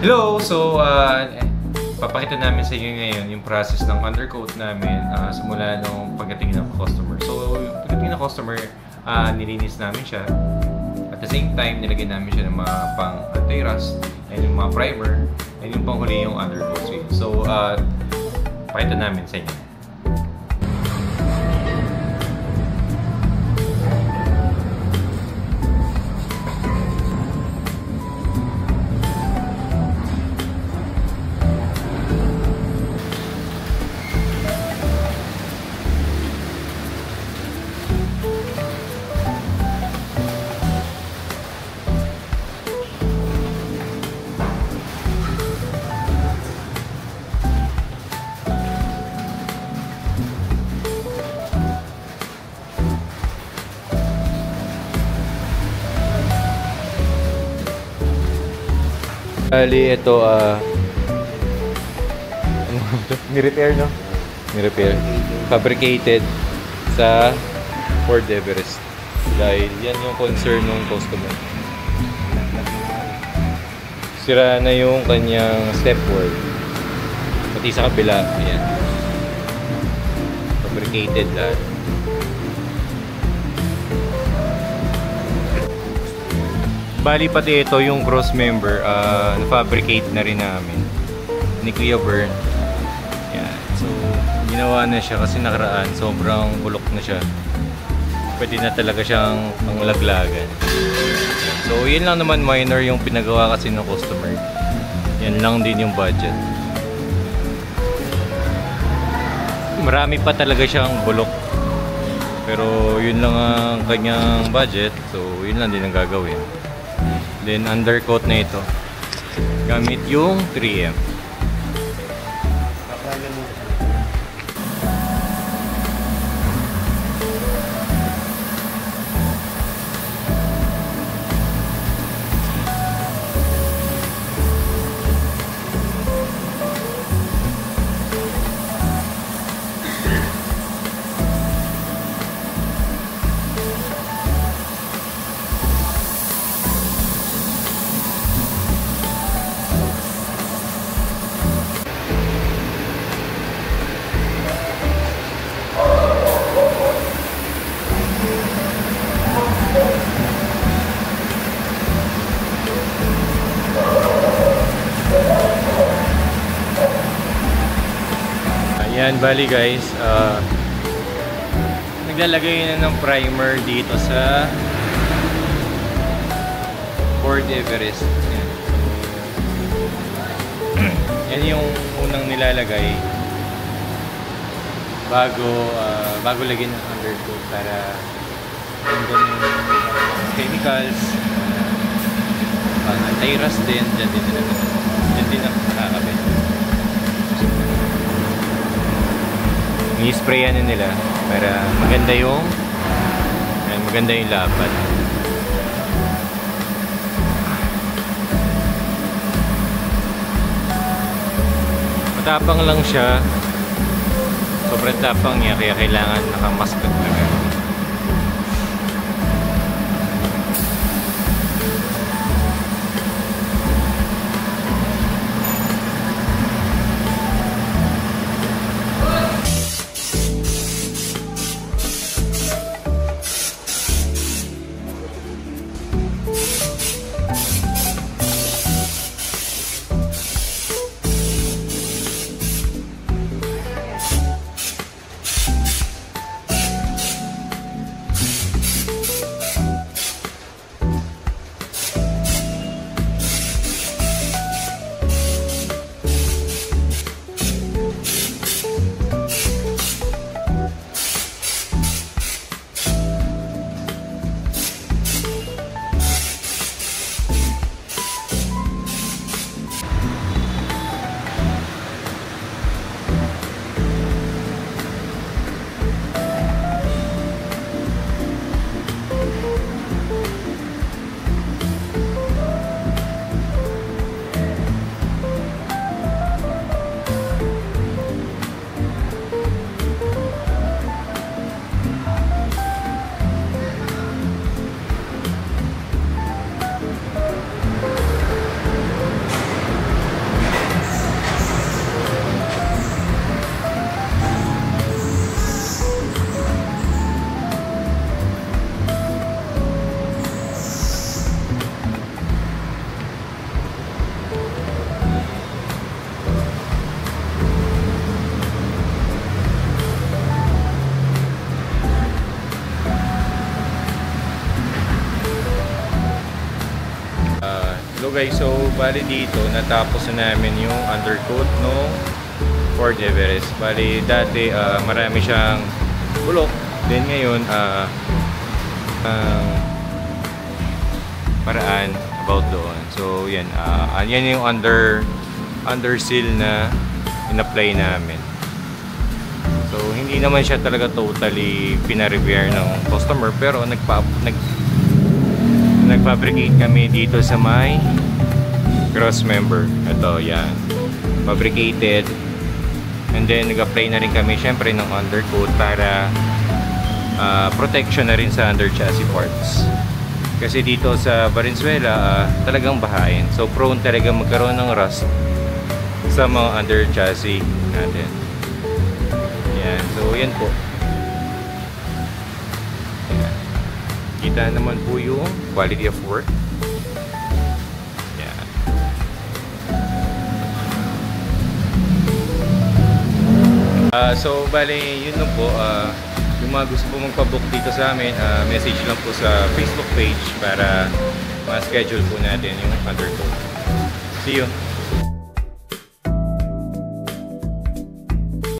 Hello! So, papakita namin sa inyo ngayon yung process ng undercoat namin simula nung pagdating ng customer. So, pagdating ng customer, nilinis namin siya. At the same time, nilagyan namin siya ng mga pang anti-rust, and yung mga primer, and yung panghuli yung undercoat. So, pakita namin sa inyo. Bali, ito, ni-repair, no? Ni-repair. Fabricated sa Ford Everest. Dahil yan yung concern ng customer. Sira na yung kanyang stepboard. Pati sa kabila, ayan. Fabricated lahat. Bali pati ito yung cross member, na-fabricate na rin namin ni Kuya Bern. Yan. So, ginawa na siya kasi nakaraan, sobrang bulok na siya. Pwede na talaga siyang panglaglagan. So, yun lang naman, minor yung pinagawa kasi ng customer. Yan lang din yung budget. Marami pa talaga siyang bulok. Pero yun lang ang kanyang budget. So, yun lang din ang gagawin. Then undercoat na ito gamit yung 3M. Yan, bali guys, naglalagay na ng primer dito sa Ford Everest. Yan. Yan yung unang nilalagay bago lagyan ng undercoat para nandun yung chemicals, anti-rust din, dyan din nakakabit. I-sprayan na nila para maganda yung laban. Matapang lang siya, sobrang tapang niya, kaya kailangan nakamask talaga. Hello guys, so bali dito natapos na namin yung undercoat no Ford Everest. Bali dati marami siyang bulok. Then ngayon paraan about doon. So yan, yan yung under seal na in-apply namin. So hindi naman siya talaga totally pina-repair ng customer, pero nag-fabricate kami dito sa may cross member. Ito, yan. Fabricated. And then, nag-apply na rin kami syempre ng undercoat para protection na rin sa under chassis parts. Kasi dito sa Valenzuela, talagang bahain. So, prone talaga magkaroon ng rust sa mga under chassis natin. Yan. So, yan po. Kita naman po yung quality of work. Yan. So, bale, yun lang po. Yung mga gusto po magpabook dito sa amin, message lang po sa Facebook page para ma-schedule po natin yung undercoat. See you!